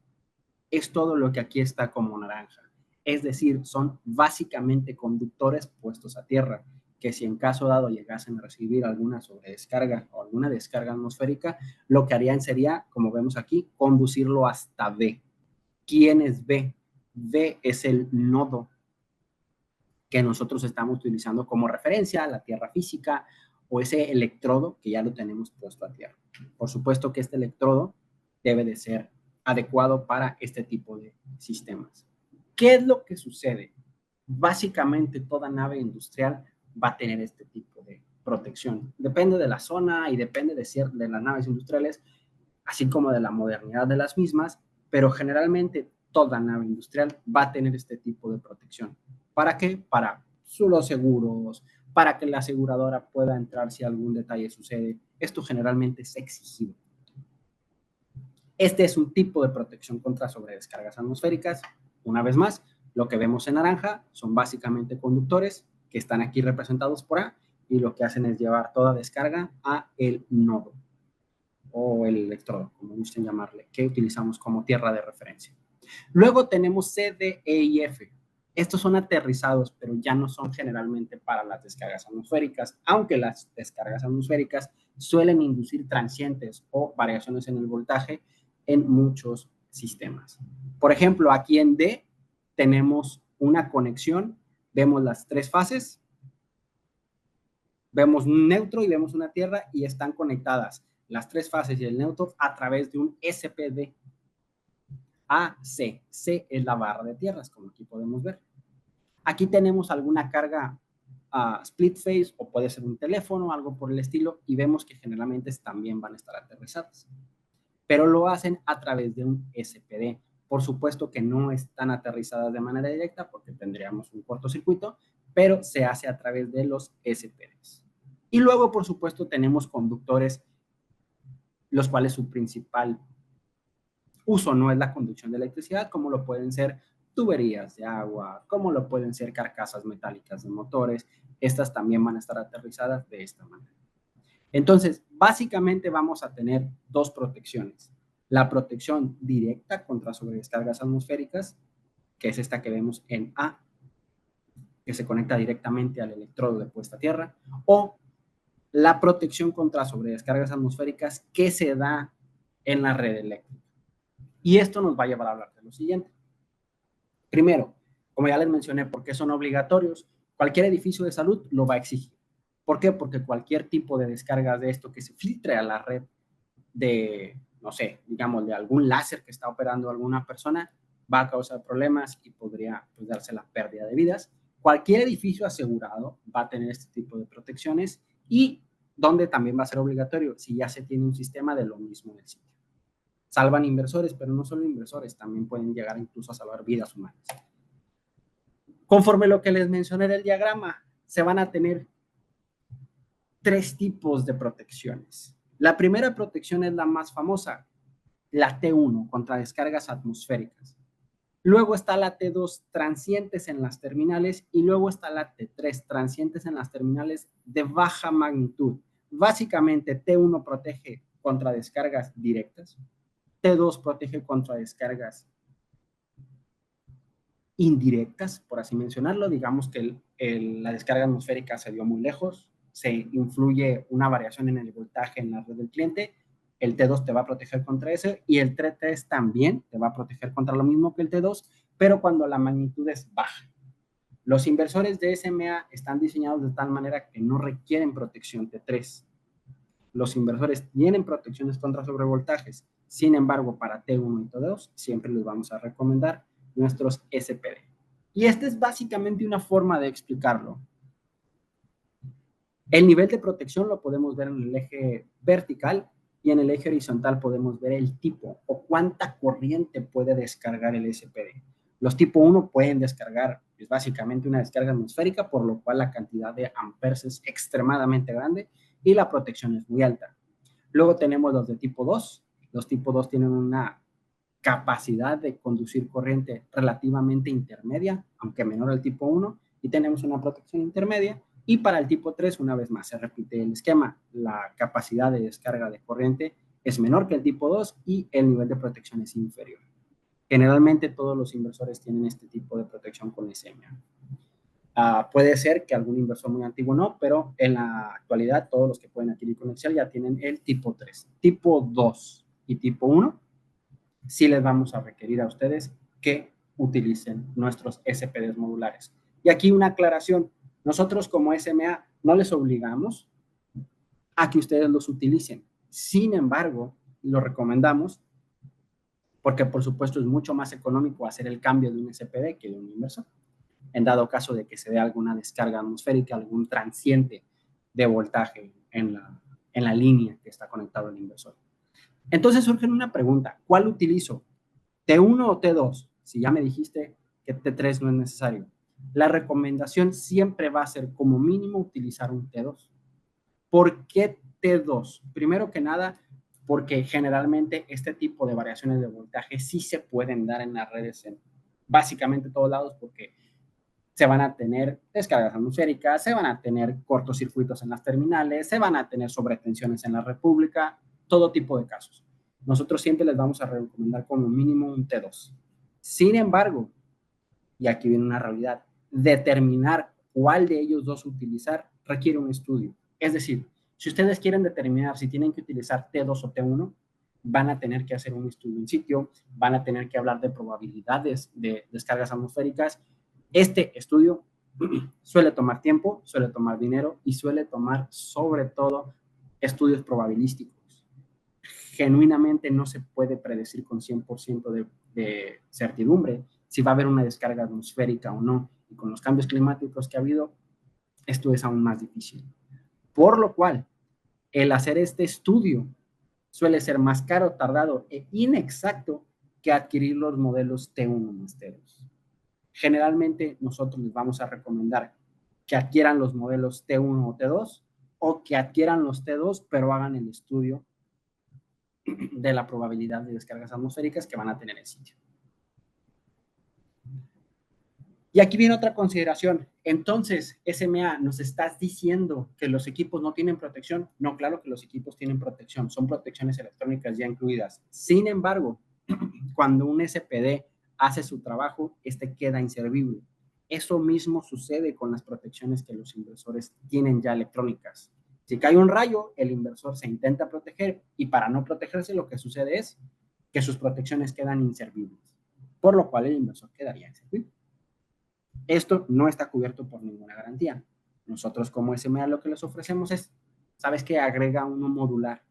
es todo lo que aquí está como naranja. Es decir, son básicamente conductores puestos a tierra que si en caso dado llegasen a recibir alguna sobredescarga o alguna descarga atmosférica, lo que harían sería, como vemos aquí, conducirlo hasta B. ¿Quién es B? B es el nodo que nosotros estamos utilizando como referencia, la Tierra física, o ese electrodo que ya lo tenemos puesto a tierra. Por supuesto que este electrodo debe de ser adecuado para este tipo de sistemas. ¿Qué es lo que sucede? Básicamente toda nave industrial va a tener este tipo de protección. Depende de la zona y depende de las naves industriales, así como de la modernidad de las mismas, pero generalmente toda nave industrial va a tener este tipo de protección. ¿Para qué? Para los seguros, para que la aseguradora pueda entrar si algún detalle sucede. Esto generalmente es exigido. Este es un tipo de protección contra sobredescargas atmosféricas. Una vez más, lo que vemos en naranja son básicamente conductores que están aquí representados por A y lo que hacen es llevar toda descarga a el nodo o el electrodo, como gusten llamarle, que utilizamos como tierra de referencia. Luego tenemos C, D, E y F. Estos son aterrizados, pero ya no son generalmente para las descargas atmosféricas, aunque las descargas atmosféricas suelen inducir transientes o variaciones en el voltaje en muchos sistemas. Por ejemplo, aquí en D tenemos una conexión, vemos las tres fases, vemos un neutro y vemos una tierra y están conectadas las tres fases y el neutro a través de un SPD. AC. C es la barra de tierras, como aquí podemos ver. Aquí tenemos alguna carga split phase o puede ser un teléfono, algo por el estilo, y vemos que generalmente también van a estar aterrizadas. Pero lo hacen a través de un SPD. Por supuesto que no están aterrizadas de manera directa porque tendríamos un cortocircuito, pero se hace a través de los SPDs. Y luego, por supuesto, tenemos conductores, los cuales su principal uso no es la conducción de electricidad, como lo pueden ser tuberías de agua, como lo pueden ser carcasas metálicas de motores. Estas también van a estar aterrizadas de esta manera. Entonces, básicamente vamos a tener dos protecciones. La protección directa contra sobredescargas atmosféricas, que es esta que vemos en A, que se conecta directamente al electrodo de puesta a tierra, o la protección contra sobredescargas atmosféricas que se da en la red eléctrica. Y esto nos va a llevar a hablar de lo siguiente. Primero, como ya les mencioné, ¿por qué son obligatorios? Cualquier edificio de salud lo va a exigir. ¿Por qué? Porque cualquier tipo de descarga de esto que se filtre a la red de, no sé, digamos, de algún láser que está operando alguna persona, va a causar problemas y podría pues, darse la pérdida de vidas. Cualquier edificio asegurado va a tener este tipo de protecciones y donde también va a ser obligatorio si ya se tiene un sistema de lo mismo en el sitio. Salvan inversores, pero no solo inversores, también pueden llegar incluso a salvar vidas humanas. Conforme lo que les mencioné del diagrama, se van a tener tres tipos de protecciones. La primera protección es la más famosa, la T1, contra descargas atmosféricas. Luego está la T2, transientes en las terminales, y luego está la T3, transientes en las terminales de baja magnitud. Básicamente, T1 protege contra descargas directas, T2 protege contra descargas indirectas, por así mencionarlo. Digamos que la descarga atmosférica se dio muy lejos, se influye una variación en el voltaje en la red del cliente, el T2 te va a proteger contra eso y el T3 también te va a proteger contra lo mismo que el T2, pero cuando la magnitud es baja. Los inversores de SMA están diseñados de tal manera que no requieren protección T3. Los inversores tienen protecciones contra sobrevoltajes. Sin embargo, para T1 y T2 siempre les vamos a recomendar nuestros SPD. Y esta es básicamente una forma de explicarlo. El nivel de protección lo podemos ver en el eje vertical y en el eje horizontal podemos ver el tipo o cuánta corriente puede descargar el SPD. Los tipo 1 pueden descargar, es básicamente una descarga atmosférica, por lo cual la cantidad de amperes es extremadamente grande y la protección es muy alta. Luego tenemos los de tipo 2. Los tipo 2 tienen una capacidad de conducir corriente relativamente intermedia, aunque menor al tipo 1, y tenemos una protección intermedia. Y para el tipo 3, una vez más, se repite el esquema. La capacidad de descarga de corriente es menor que el tipo 2 y el nivel de protección es inferior. Generalmente todos los inversores tienen este tipo de protección con SMA. Puede ser que algún inversor muy antiguo no, pero en la actualidad todos los que pueden adquirir con Excel ya tienen el tipo 3. Tipo 2 y tipo 1 sí les vamos a requerir a ustedes que utilicen nuestros SPDs modulares. Y aquí una aclaración, nosotros como SMA no les obligamos a que ustedes los utilicen. Sin embargo, lo recomendamos porque por supuesto es mucho más económico hacer el cambio de un SPD que de un inversor. En dado caso de que se dé alguna descarga atmosférica, algún transiente de voltaje en la línea que está conectado al inversor. Entonces surge una pregunta, ¿cuál utilizo? ¿T1 o T2? Si ya me dijiste que T3 no es necesario. La recomendación siempre va a ser como mínimo utilizar un T2. ¿Por qué T2? Primero que nada, porque generalmente este tipo de variaciones de voltaje sí se pueden dar en las redes en básicamente todos lados porque se van a tener descargas atmosféricas, se van a tener cortocircuitos en las terminales, se van a tener sobretensiones en la república, todo tipo de casos. Nosotros siempre les vamos a recomendar como mínimo un T2. Sin embargo, y aquí viene una realidad, determinar cuál de ellos dos utilizar requiere un estudio. Es decir, si ustedes quieren determinar si tienen que utilizar T2 o T1, van a tener que hacer un estudio en sitio, van a tener que hablar de probabilidades de descargas atmosféricas. Este estudio suele tomar tiempo, suele tomar dinero y suele tomar sobre todo estudios probabilísticos. Genuinamente no se puede predecir con 100% de certidumbre si va a haber una descarga atmosférica o no. Y con los cambios climáticos que ha habido, esto es aún más difícil. Por lo cual, el hacer este estudio suele ser más caro, tardado e inexacto que adquirir los modelos T1 más T2. Generalmente nosotros les vamos a recomendar que adquieran los modelos T1 o T2 o que adquieran los T2 pero hagan el estudio de la probabilidad de descargas atmosféricas que van a tener en sitio. Y aquí viene otra consideración. Entonces, SMA, ¿nos estás diciendo que los equipos no tienen protección? No, claro que los equipos tienen protección. Son protecciones electrónicas ya incluidas. Sin embargo, cuando un SPD hace su trabajo, este queda inservible. Eso mismo sucede con las protecciones que los inversores tienen ya electrónicas. Si cae un rayo, el inversor se intenta proteger y para no protegerse lo que sucede es que sus protecciones quedan inservibles, por lo cual el inversor quedaría inservible. Esto no está cubierto por ninguna garantía. Nosotros como SMA lo que les ofrecemos es, ¿sabes qué? Agrega uno modular.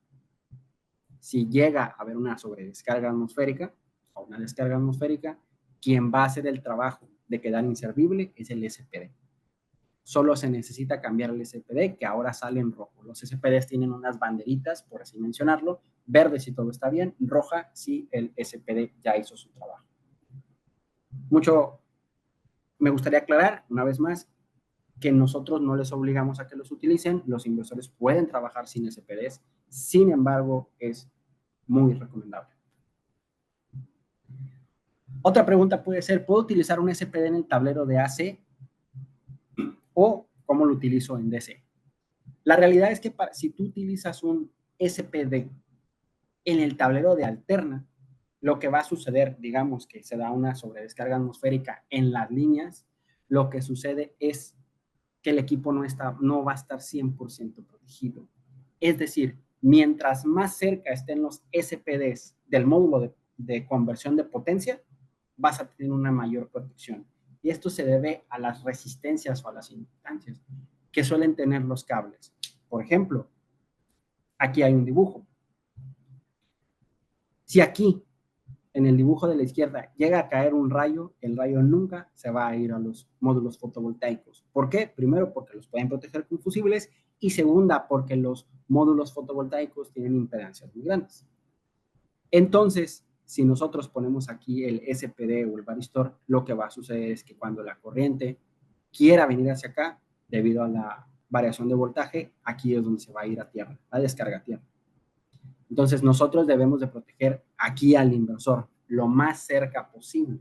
Si llega a haber una sobredescarga atmosférica o una descarga atmosférica, quien va a hacer el trabajo de quedar inservible es el SPD. Solo se necesita cambiar el SPD, que ahora sale en rojo. Los SPDs tienen unas banderitas, por así mencionarlo, verde si todo está bien, roja si el SPD ya hizo su trabajo. Me gustaría aclarar, una vez más, que nosotros no les obligamos a que los utilicen. Los inversores pueden trabajar sin SPDs, sin embargo, es muy recomendable. Otra pregunta puede ser, ¿puedo utilizar un SPD en el tablero de AC o cómo lo utilizo en DC? La realidad es que si tú utilizas un SPD en el tablero de alterna, lo que va a suceder, digamos que se da una sobredescarga atmosférica en las líneas, lo que sucede es que el equipo no va a estar 100% protegido. Es decir, mientras más cerca estén los SPDs del módulo de conversión de potencia, vas a tener una mayor protección. Y esto se debe a las resistencias o a las inductancias que suelen tener los cables. Por ejemplo, aquí hay un dibujo. Si aquí, en el dibujo de la izquierda, llega a caer un rayo, el rayo nunca se va a ir a los módulos fotovoltaicos. ¿Por qué? Primero, porque los pueden proteger con fusibles y segunda, porque los módulos fotovoltaicos tienen impedancias muy grandes. Entonces, si nosotros ponemos aquí el SPD o el varistor, lo que va a suceder es que cuando la corriente quiera venir hacia acá, debido a la variación de voltaje, aquí es donde se va a ir a tierra, a descarga a tierra. Entonces, nosotros debemos de proteger aquí al inversor lo más cerca posible.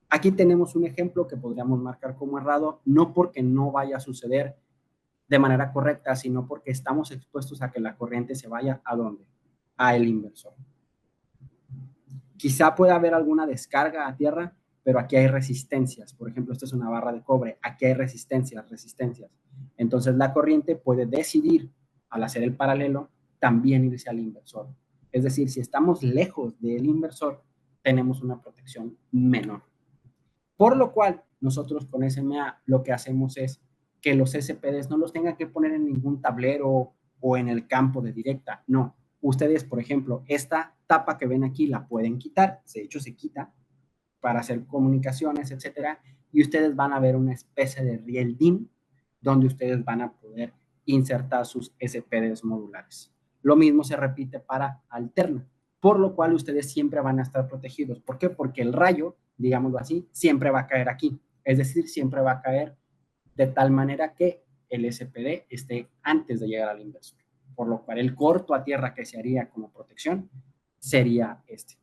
Aquí tenemos un ejemplo que podríamos marcar como errado, no porque no vaya a suceder de manera correcta, sino porque estamos expuestos a que la corriente se vaya ¿a dónde? A el inversor. Quizá pueda haber alguna descarga a tierra, pero aquí hay resistencias. Por ejemplo, esta es una barra de cobre, aquí hay resistencias. Entonces la corriente puede decidir, al hacer el paralelo, también irse al inversor. Es decir, si estamos lejos del inversor, tenemos una protección menor. Por lo cual, nosotros con SMA lo que hacemos es que los SPDs no los tengan que poner en ningún tablero o en el campo de directa. No. Ustedes, por ejemplo, esta tapa que ven aquí la pueden quitar. De hecho, se quita para hacer comunicaciones, etcétera. Y ustedes van a ver una especie de riel DIN donde ustedes van a poder insertar sus SPDs modulares. Lo mismo se repite para alterna, por lo cual ustedes siempre van a estar protegidos. ¿Por qué? Porque el rayo, digámoslo así, siempre va a caer aquí. Es decir, siempre va a caer de tal manera que el SPD esté antes de llegar al inversor. Por lo cual el corto a tierra que se haría como protección sería este.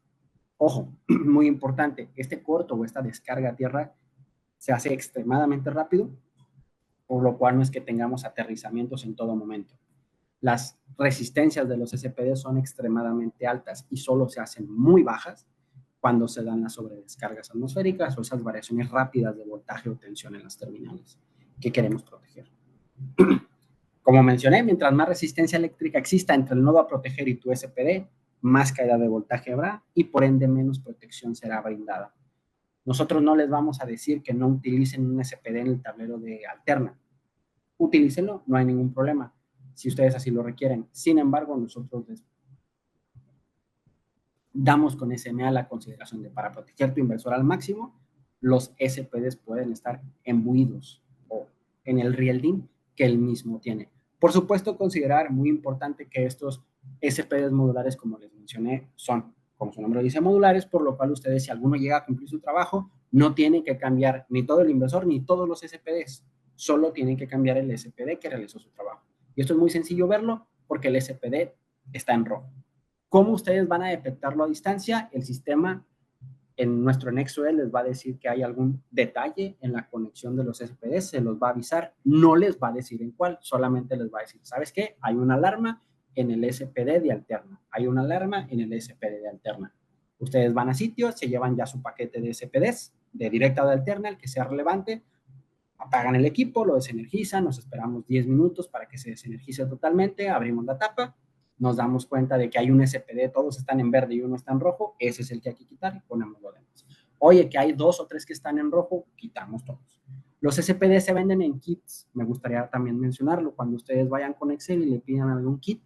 Ojo, muy importante, este corto o esta descarga a tierra se hace extremadamente rápido, por lo cual no es que tengamos aterrizamientos en todo momento. Las resistencias de los SPD son extremadamente altas y solo se hacen muy bajas cuando se dan las sobredescargas atmosféricas o esas variaciones rápidas de voltaje o tensión en las terminales que queremos proteger. Como mencioné, mientras más resistencia eléctrica exista entre el nodo a proteger y tu SPD, más caída de voltaje habrá y por ende menos protección será brindada. Nosotros no les vamos a decir que no utilicen un SPD en el tablero de alterna. Utilícenlo, no hay ningún problema, si ustedes así lo requieren. Sin embargo, nosotros les damos con SMA la consideración de para proteger tu inversor al máximo, los SPDs pueden estar embuidos o en el riel DIN que él mismo tiene. Por supuesto, considerar muy importante que estos SPDs modulares, como les mencioné, son, como su nombre dice, modulares, por lo cual ustedes, si alguno llega a cumplir su trabajo, no tienen que cambiar ni todo el inversor ni todos los SPDs, solo tienen que cambiar el SPD que realizó su trabajo. Y esto es muy sencillo verlo porque el SPD está en rojo. ¿Cómo ustedes van a detectarlo a distancia? El sistema en nuestro NexoE les va a decir que hay algún detalle en la conexión de los SPDs, se los va a avisar, no les va a decir en cuál, solamente les va a decir, ¿sabes qué? Hay una alarma en el SPD de alterna, hay una alarma en el SPD de alterna. Ustedes van a sitio, se llevan ya su paquete de SPDs, de directa o de alterna, el que sea relevante, apagan el equipo, lo desenergizan, nos esperamos 10 minutos para que se desenergice totalmente, abrimos la tapa, nos damos cuenta de que hay un SPD, todos están en verde y uno está en rojo, ese es el que hay que quitar y ponemos lo demás. Oye, que hay 2 o 3 que están en rojo, quitamos todos. Los SPD se venden en kits, me gustaría también mencionarlo, cuando ustedes vayan con Excel y le pidan algún kit,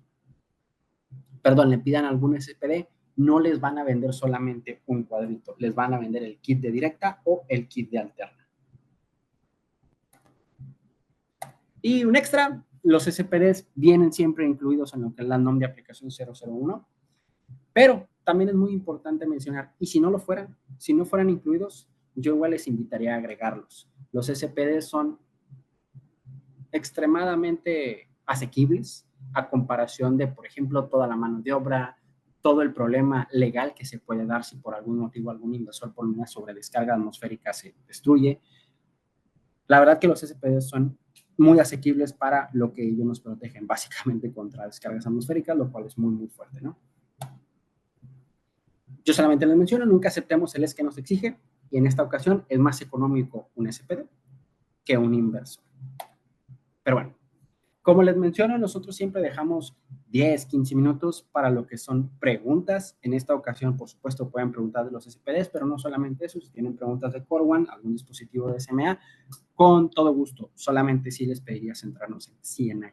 le pidan algún SPD, no les van a vender solamente un cuadrito, les van a vender el kit de directa o el kit de alterna. Y un extra, los SPDs vienen siempre incluidos en lo que es la NOM de aplicación 001, pero también es muy importante mencionar, y si no lo fueran, si no fueran incluidos, yo igual les invitaría a agregarlos. Los SPDs son extremadamente asequibles a comparación de, por ejemplo, toda la mano de obra, todo el problema legal que se puede dar si por algún motivo algún inversor por una sobredescarga atmosférica se destruye. La verdad que los SPDs son muy asequibles para lo que ellos nos protegen, básicamente contra descargas atmosféricas, lo cual es muy, muy fuerte, ¿no? Yo solamente les menciono, nunca aceptemos el que nos exige, y en esta ocasión es más económico un SPD que un inversor. Pero bueno, como les menciono, nosotros siempre dejamos 10, 15 minutos para lo que son preguntas. En esta ocasión, por supuesto, pueden preguntar de los SPDs, pero no solamente eso. Si tienen preguntas de Core One, algún dispositivo de SMA, con todo gusto. Solamente sí les pediría centrarnos en CNI.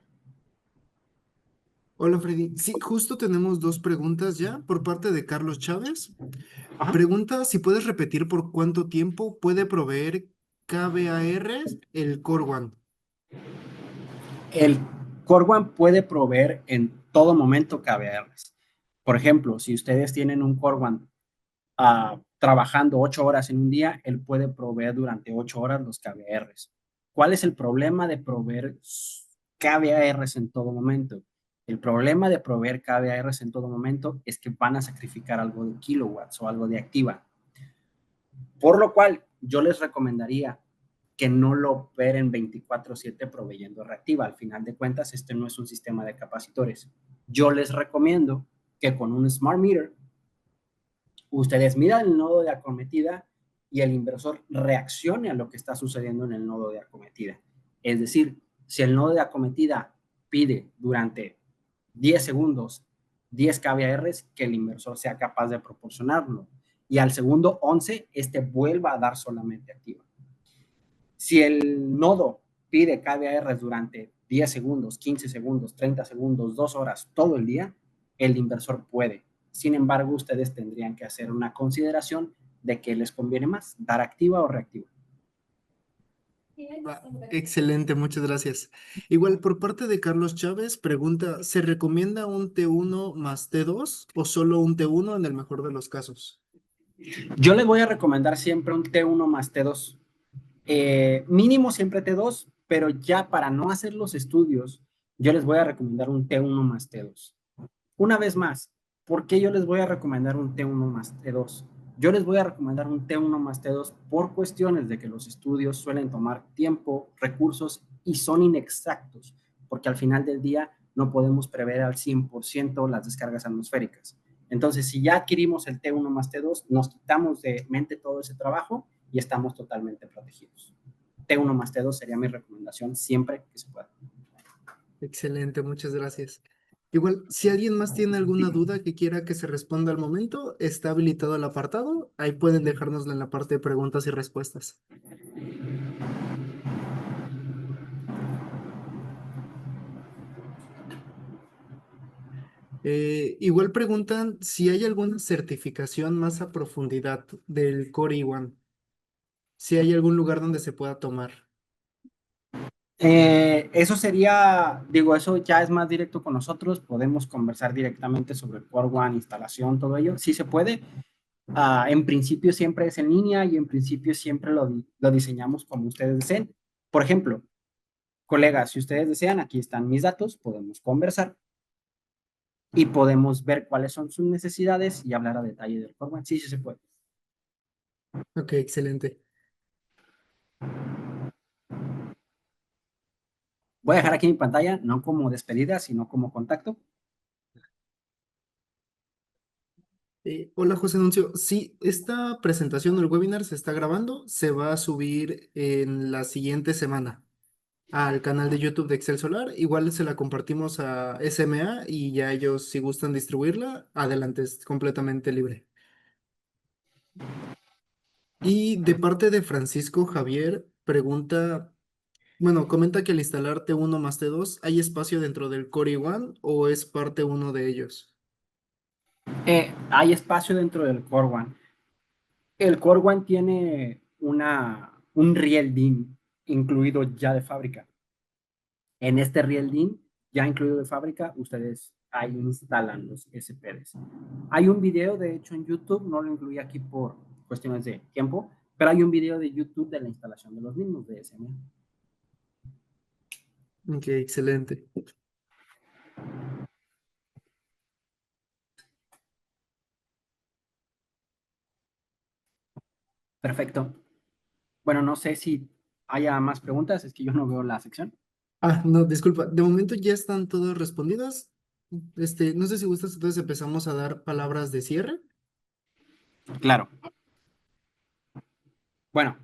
Hola Freddy. Sí, justo tenemos 2 preguntas ya por parte de Carlos Chávez. Ajá. Pregunta si puedes repetir por cuánto tiempo puede proveer KVAR el Core One. El Core One puede proveer en todo momento KVARs. Por ejemplo, si ustedes tienen un Core One trabajando 8 horas en un día, él puede proveer durante 8 horas los KVARs. ¿Cuál es el problema de proveer KVARs en todo momento? El problema de proveer KVARs en todo momento es que van a sacrificar algo de kilowatts o algo de activa. Por lo cual, yo les recomendaría que no lo operen 24/7 proveyendo reactiva. Al final de cuentas, este no es un sistema de capacitores. Yo les recomiendo que con un Smart Meter, ustedes midan el nodo de acometida y el inversor reaccione a lo que está sucediendo en el nodo de acometida. Es decir, si el nodo de acometida pide durante 10 segundos 10 kVARs, que el inversor sea capaz de proporcionarlo. Y al segundo 11, este vuelva a dar solamente activa. Si el nodo pide kVARs durante 10 segundos, 15 segundos, 30 segundos, 2 horas, todo el día, el inversor puede. Sin embargo, ustedes tendrían que hacer una consideración de qué les conviene más, dar activa o reactiva. Excelente, muchas gracias. Igual por parte de Carlos Chávez, pregunta, ¿se recomienda un T1 más T2 o solo un T1 en el mejor de los casos? Yo les voy a recomendar siempre un T1 más T2. Mínimo siempre T2, pero ya para no hacer los estudios, yo les voy a recomendar un T1 más T2. Una vez más, ¿por qué yo les voy a recomendar un T1 más T2? Yo les voy a recomendar un T1 más T2 por cuestiones de que los estudios suelen tomar tiempo, recursos y son inexactos, porque al final del día no podemos prever al 100% las descargas atmosféricas. Entonces, si ya adquirimos el T1 más T2, nos quitamos de mente todo ese trabajo y estamos totalmente protegidos. T1 más T2 sería mi recomendación siempre que se pueda. Excelente, muchas gracias. Igual, si alguien más tiene alguna duda que quiera que se responda al momento, está habilitado el apartado. Ahí pueden dejárnoslo en la parte de preguntas y respuestas. Igual preguntan si hay alguna certificación más a profundidad del Core I1, si hay algún lugar donde se pueda tomar. Eso sería, digo, eso ya es más directo con nosotros, podemos conversar directamente sobre Core One, instalación, todo ello, sí se puede. En principio siempre es en línea y en principio siempre lo diseñamos como ustedes deseen. Por ejemplo, colegas, si ustedes desean, aquí están mis datos, podemos conversar y podemos ver cuáles son sus necesidades y hablar a detalle del Core One. Sí, sí se puede. Ok, excelente. Voy a dejar aquí mi pantalla, no como despedida, sino como contacto. Hola José Nuncio, sí, esta presentación del webinar se está grabando, se va a subir en la siguiente semana al canal de YouTube de Excel Solar. Igual se la compartimos a SMA y ya ellos, si gustan distribuirla, adelante, es completamente libre. Y de parte de Francisco Javier, pregunta, bueno, comenta que al instalar T1 más T2, ¿hay espacio dentro del Core i1 o es parte uno de ellos? Hay espacio dentro del Core One. El Core One tiene un Real DIN incluido ya de fábrica. En este Real DIN ya incluido de fábrica, ustedes ahí instalan los SPDs. Hay un video, de hecho, en YouTube, no lo incluí aquí por cuestiones de tiempo, pero hay un video de YouTube de la instalación de los mismos de SMA. Ok, excelente. Perfecto. Bueno, no sé si haya más preguntas, es que yo no veo la sección. Ah, no, disculpa, de momento ya están todas respondidas. No sé si gustas, entonces empezamos a dar palabras de cierre. Claro. Bueno,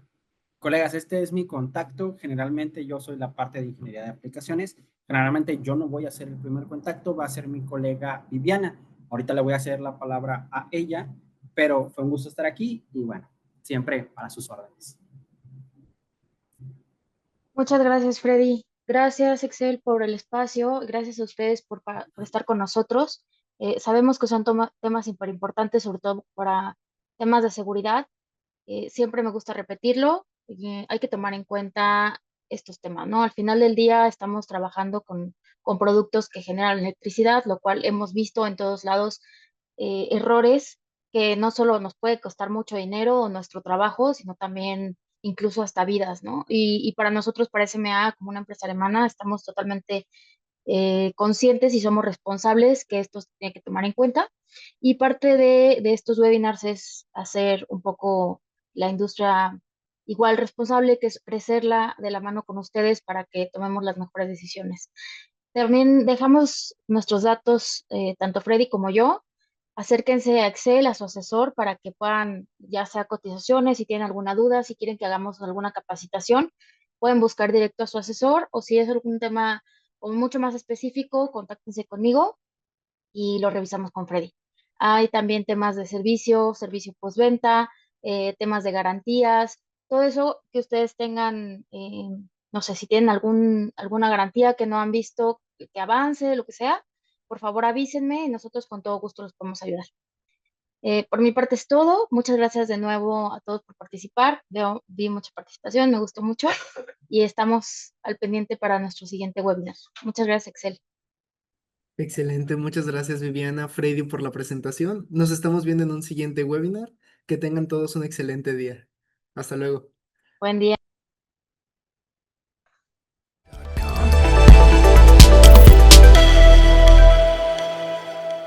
colegas, este es mi contacto. Generalmente yo soy la parte de ingeniería de aplicaciones. Generalmente yo no voy a hacer el primer contacto, va a ser mi colega Viviana. Ahorita le voy a hacer la palabra a ella, pero fue un gusto estar aquí y bueno, siempre para sus órdenes. Muchas gracias, Freddy. Gracias, Excel, por el espacio. Gracias a ustedes por estar con nosotros. Sabemos que son temas súper importantes, sobre todo para temas de seguridad. Siempre me gusta repetirlo. Hay que tomar en cuenta estos temas, ¿no? Al final del día estamos trabajando con productos que generan electricidad, lo cual hemos visto en todos lados errores que no solo nos puede costar mucho dinero o nuestro trabajo, sino también incluso hasta vidas, ¿no? Y para nosotros, para SMA, como una empresa alemana, estamos totalmente conscientes y somos responsables que esto se tiene que tomar en cuenta. Y parte de estos webinars es hacer un poco la industria igual responsable, que es crecerla de la mano con ustedes para que tomemos las mejores decisiones. También dejamos nuestros datos, tanto Freddy como yo, acérquense a Excel, a su asesor, para que puedan, ya sea cotizaciones, si tienen alguna duda, si quieren que hagamos alguna capacitación, pueden buscar directo a su asesor, o si es algún tema como mucho más específico, contáctense conmigo y lo revisamos con Freddy. Hay también temas de servicio, servicio postventa, temas de garantías, todo eso que ustedes tengan, no sé, si tienen alguna garantía que no han visto, que avance, lo que sea, por favor avísenme y nosotros con todo gusto los podemos ayudar. Por mi parte es todo. Muchas gracias de nuevo a todos por participar. Vi mucha participación, me gustó mucho y estamos al pendiente para nuestro siguiente webinar. Muchas gracias, Excel. Excelente, muchas gracias Viviana, Freddy por la presentación. Nos estamos viendo en un siguiente webinar. Que tengan todos un excelente día. Hasta luego. Buen día.